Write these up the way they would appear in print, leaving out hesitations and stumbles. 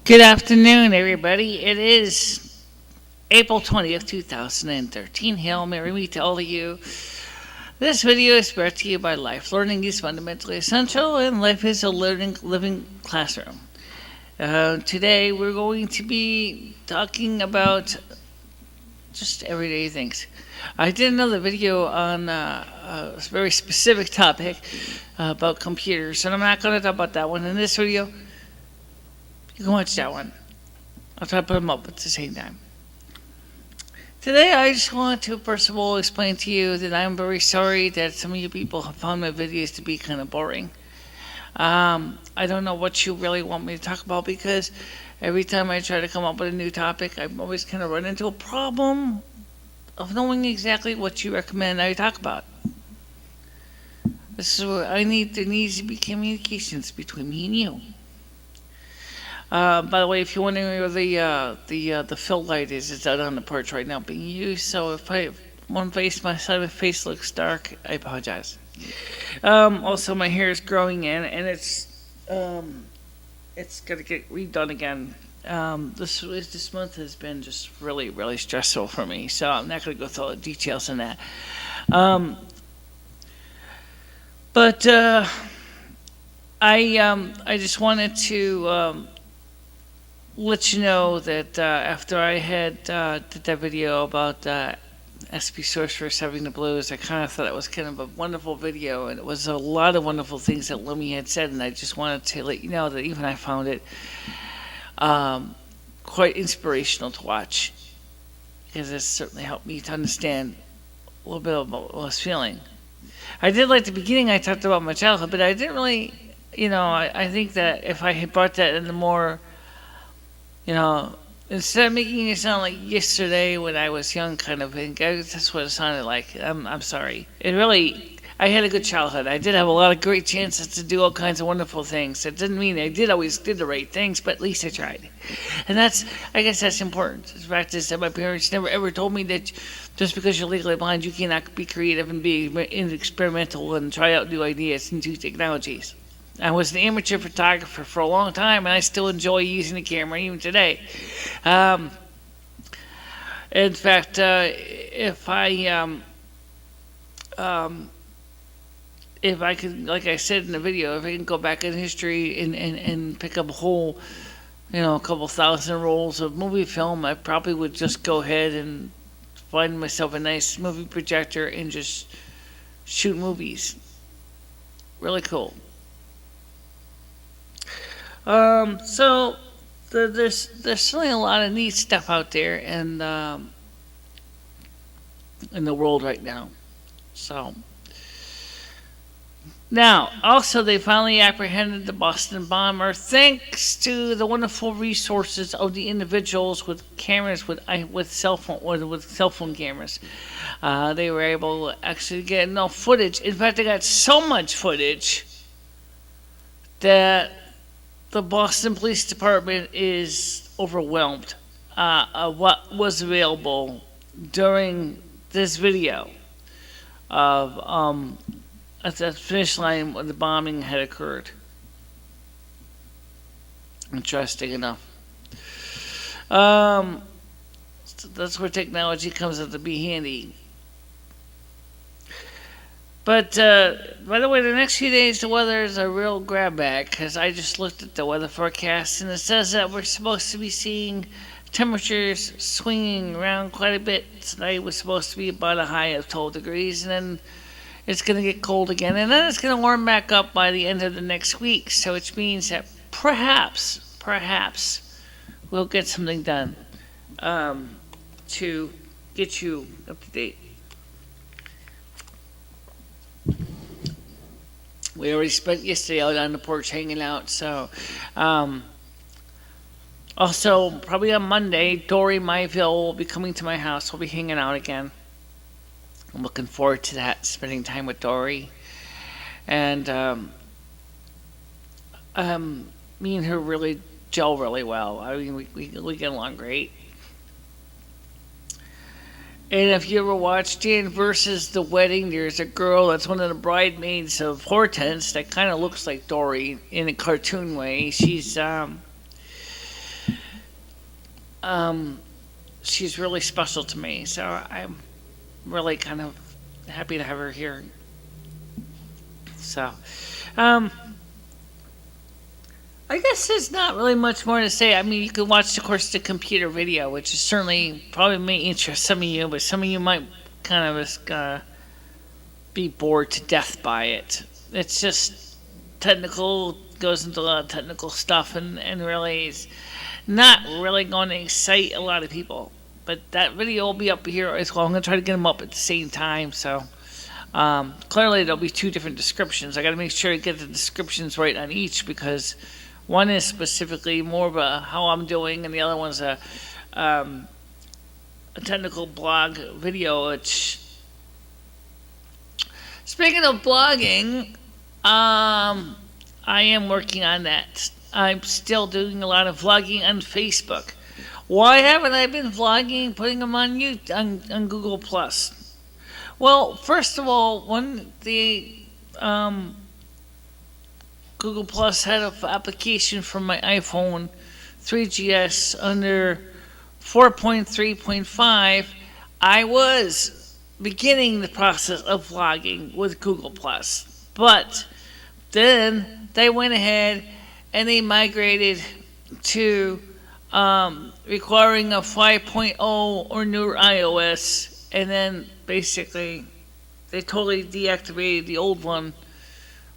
Good afternoon, everybody. It is April 20th, 2013. Hail Mary me to all of you. This video is brought to you by Life. Learning is fundamentally essential, and life is a living classroom. Today, we're going to be talking about just everyday things. I did another video on a very specific topic about computers, and I'm not going to talk about that one in this video. You can watch that one. I'll try to put them up at the same time. Today, I just want to, first of all, explain to you that I'm very sorry that some of you people have found my videos to be kind of boring. I don't know what you really want me to talk about, because every time I try to come up with a new topic, I always kind of run into a problem of knowing exactly what you recommend I talk about. This is where there needs to be communications between me and you. By the way, if you're wondering where the fill light is, it's out on the porch right now being used. So if my side of my face looks dark, I apologize. Also, my hair is growing in, and it's gonna get redone again. This month has been just really, really stressful for me, so I'm not gonna go through all the details on that. But I just wanted to let you know that after I had did that video about SP Sorceress having the blues, I kind of thought it was kind of a wonderful video, and it was a lot of wonderful things that Lumi had said, and I just wanted to let you know that even I found it quite inspirational to watch, because it certainly helped me to understand a little bit about what I was feeling. I did like the beginning. I talked about my childhood, but I didn't really, I think that if I had brought that into more, instead of making it sound like yesterday when I was young kind of thing, that's what it sounded like. I'm sorry. I had a good childhood. I did have a lot of great chances to do all kinds of wonderful things. It didn't mean I always did the right things, but at least I tried. And I guess that's important. The fact is that my parents never ever told me that just because you're legally blind, you cannot be creative and be experimental and try out new ideas and new technologies. I was an amateur photographer for a long time, and I still enjoy using the camera even today. In fact, if I could, like I said in the video, if I can go back in history and pick up a whole, a couple thousand rolls of movie film, I probably would just go ahead and find myself a nice movie projector and just shoot movies. Really cool. So there's certainly a lot of neat stuff out there in the world right now. So now, also, they finally apprehended the Boston bomber, thanks to the wonderful resources of the individuals with cameras with cell phone cameras. They were able to actually get enough footage. In fact, they got so much footage that the Boston Police Department is overwhelmed of what was available during this video of at the finish line when the bombing had occurred. Interesting enough. So that's where technology comes in to be handy. But, by the way, the next few days the weather is a real grab bag, because I just looked at the weather forecast, and it says that we're supposed to be seeing temperatures swinging around quite a bit. Tonight was supposed to be about a high of 12 degrees, and then it's going to get cold again, and then it's going to warm back up by the end of the next week, so which means that perhaps, we'll get something done to get you up to date. We already spent yesterday out on the porch hanging out, so also probably on Monday, Dory will be coming to my house. We'll be hanging out again. I'm looking forward to that, spending time with Dory. And me and her really gel really well. I mean, we get along great. And if you ever watch Dan versus the Wedding, there's a girl that's one of the bridesmaids of Hortense that kind of looks like Dory in a cartoon way. She's Um, she's really special to me, so I'm really kind of happy to have her here. So, um, I guess there's not really much more to say. I mean, you can watch, of course, the computer video, which is certainly probably may interest some of you, but some of you might kind of just be bored to death by it. It's just technical, goes into a lot of technical stuff, and really is not really going to excite a lot of people. But that video will be up here as well. I'm going to try to get them up at the same time, so clearly there'll be two different descriptions. I got to make sure I get the descriptions right on each, because one is specifically more of a how I'm doing, and the other one's a technical blog video. Which, speaking of blogging, I am working on that. I'm still doing a lot of vlogging on Facebook. Why haven't I been vlogging, putting them on on Google Plus? Well, first of all, when the Google Plus had an application for my iPhone 3GS under 4.3.5, I was beginning the process of vlogging with Google Plus. But then they went ahead and they migrated to requiring a 5.0 or newer iOS, and then basically they totally deactivated the old one,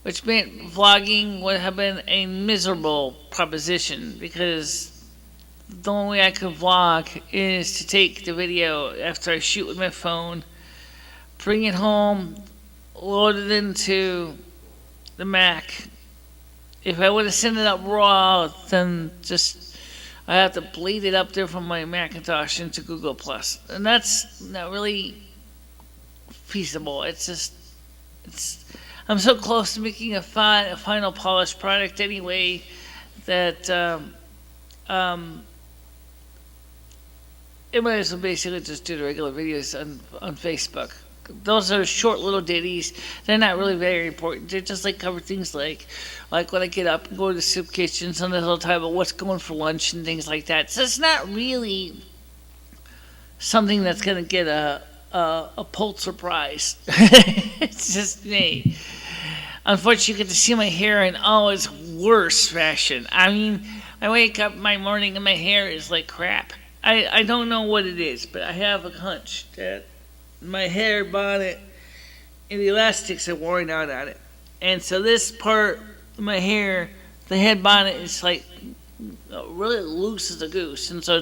which meant vlogging would have been a miserable proposition, because the only way I could vlog is to take the video after I shoot with my phone, bring it home, load it into the Mac. If I would have sent it up raw, then just I have to bleed it up there from my Macintosh into Google Plus, and that's not really feasible. I'm so close to making a final polished product anyway that it might as well basically just do the regular videos on Facebook. Those are short little ditties. They're not really very important. They're just like cover things like when I get up and go to the soup kitchen, sometimes I'll talk about what's going for lunch and things like that. So it's not really something that's going to get a Pulitzer Prize. It's just me. Unfortunately, you get to see my hair in all its worst fashion. I mean, I wake up my morning and my hair is like crap. I don't know what it is, but I have a hunch that my hair bonnet and the elastics are worn out on it. And so this part of my hair, the head bonnet, is like really loose as a goose. And so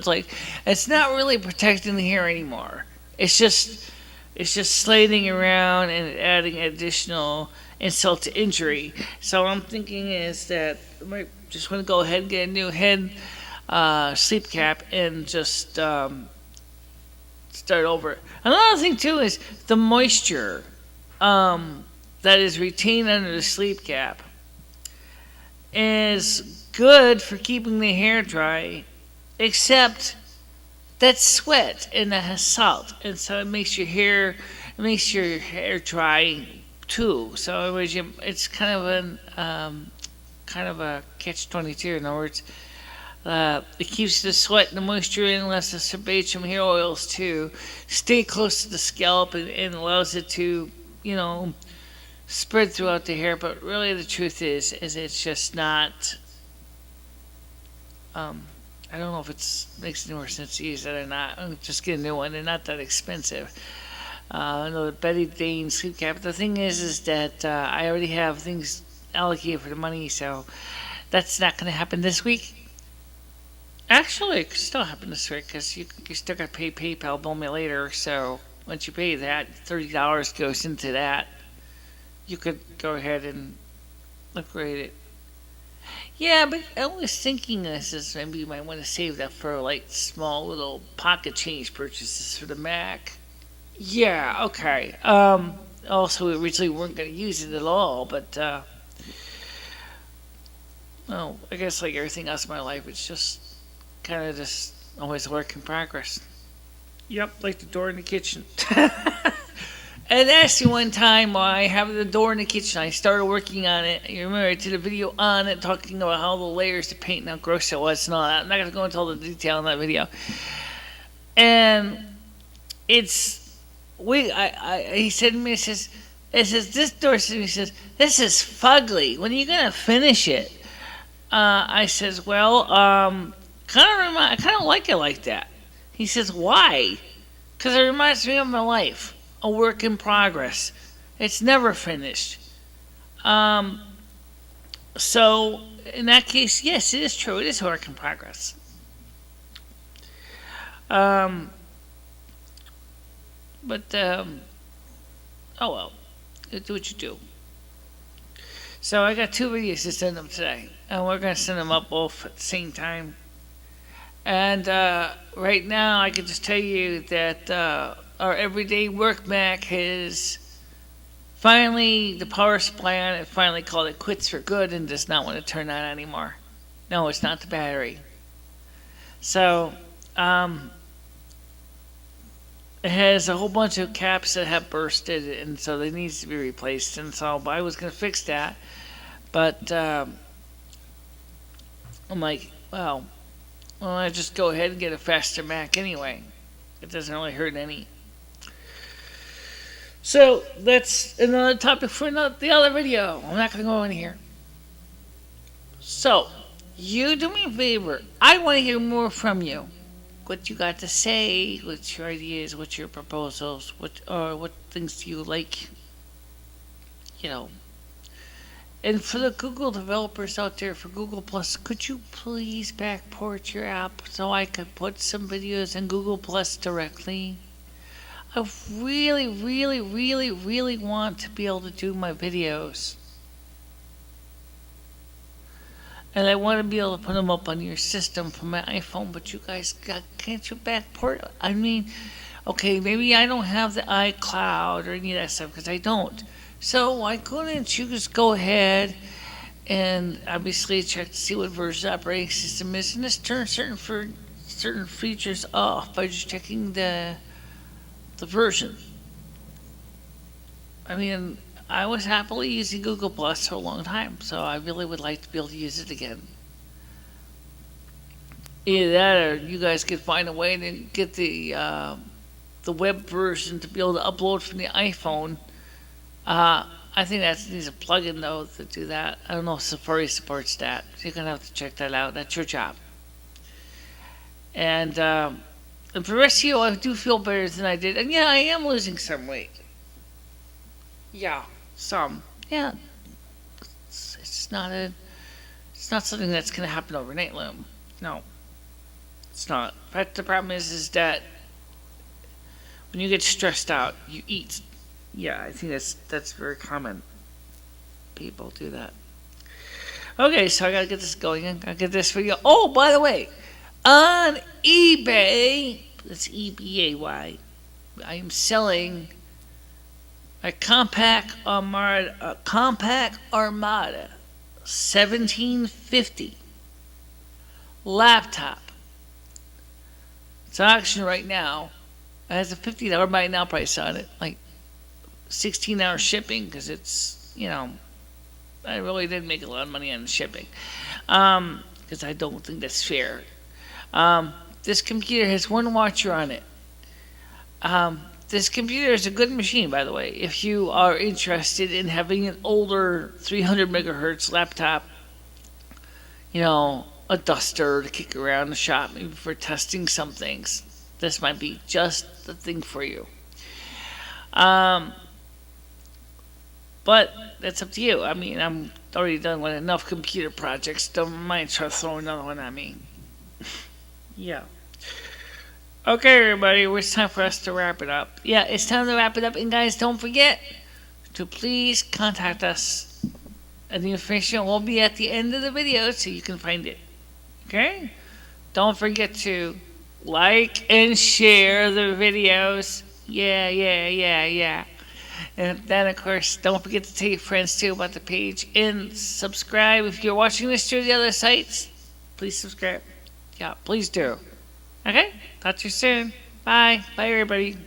it's not really protecting the hair anymore. It's just sliding around and adding additional insult to injury. So I'm thinking is that I might just want to go ahead and get a new head sleep cap and just start over. Another thing too is the moisture that is retained under the sleep cap is good for keeping the hair dry, except that's sweat and that has salt, and so it makes your hair dry too. So it's kind of a catch-22. In other words, it keeps the sweat and the moisture in, less the sebaceous hair oils to stay close to the scalp, and allows it to, spread throughout the hair. But really, the truth is it's just not. I don't know if it makes any more sense to use it or not. I'm just get a new one. They're not that expensive. I know the Betty Dane sleep cap. But the thing is that I already have things allocated for the money, so that's not going to happen this week. Actually, it could still happen this week, because you still got to pay PayPal, bill me later. So once you pay that, $30 goes into that. You could go ahead and upgrade it. Yeah, but I was thinking this is maybe you might want to save that for like small little pocket change purchases for the Mac. Yeah, okay. Also, we originally weren't going to use it at all, but I guess like everything else in my life, it's just kind of just always a work in progress. Yep, like the door in the kitchen. And that's the one time why I have the door in the kitchen. I started working on it. You remember I did a video on it talking about how the layers of paint and how gross it was and all that. I'm not going to go into all the detail in that video. And it's, he said to me, he says, this door, he says, this is fugly. When are you going to finish it? I says, well, I kind of like it like that. He says, why? Because it reminds me of my life. A work in progress. It's never finished. So, in that case, yes, it is true. It is a work in progress. Oh well. You do what you do. So, I got 2 videos to send them today. And we're going to send them up both at the same time. And right now, I can just tell you that our everyday work Mac has finally, the power supply on it finally called it quits for good and does not want to turn on anymore. No, it's not the battery. So, it has a whole bunch of caps that have bursted, and so they need to be replaced. And so, I was going to fix that, but I'm like, well, I just go ahead and get a faster Mac anyway. It doesn't really hurt any. So, that's another topic for the other video. I'm not going to go in here. So, you do me a favor. I want to hear more from you. What you got to say, what's your ideas, what's your proposals, what things do you like, you know. And for the Google developers out there, for Google Plus, could you please backport your app so I could put some videos in Google Plus directly? I really, really, really, really want to be able to do my videos. And I want to be able to put them up on your system from my iPhone, but you guys can't you backport? I mean, okay, maybe I don't have the iCloud or any of that stuff, because I don't. So why couldn't you just go ahead and obviously check to see what version of the operating system is, and just turn certain features off by just checking the version. I mean, I was happily using Google Plus for a long time, so I really would like to be able to use it again. Either that, or you guys could find a way to get the web version to be able to upload from the iPhone. I think that needs a plugin though to do that. I don't know if Safari supports that. You're gonna have to check that out. That's your job. And for the rest of you, I do feel better than I did. And yeah, I am losing some weight. Yeah, some. Yeah, it's not something that's gonna happen overnight, Loom. No, it's not. But the problem is that when you get stressed out, you eat. Yeah, I think that's very common. People do that. Okay, so I gotta get this going. I gotta get this video. Oh, by the way, on eBay, that's EBAY, I am selling a Compact Armada 1750 laptop. It's on auction right now. It has a $50 buy now price on it, like 16-hour shipping, because it's, I really didn't make a lot of money on the shipping, because I don't think that's fair. This computer has one watcher on it. This computer is a good machine, by the way, if you are interested in having an older 300 megahertz laptop, a duster to kick around the shop, maybe for testing some things. This might be just the thing for you. But that's up to you. I mean, I'm already done with enough computer projects. Don't mind trying to throw another one at me. Yeah. Okay, everybody, it's time for us to wrap it up. Yeah, it's time to wrap it up. And guys, don't forget to please contact us. And the information will be at the end of the video so you can find it. Okay? Don't forget to like and share the videos. Yeah. And then, of course, don't forget to tell your friends, too, about the page. And subscribe. If you're watching this through the other sites, please subscribe. Yeah, please do. Okay? Talk to you soon. Bye. Bye, everybody.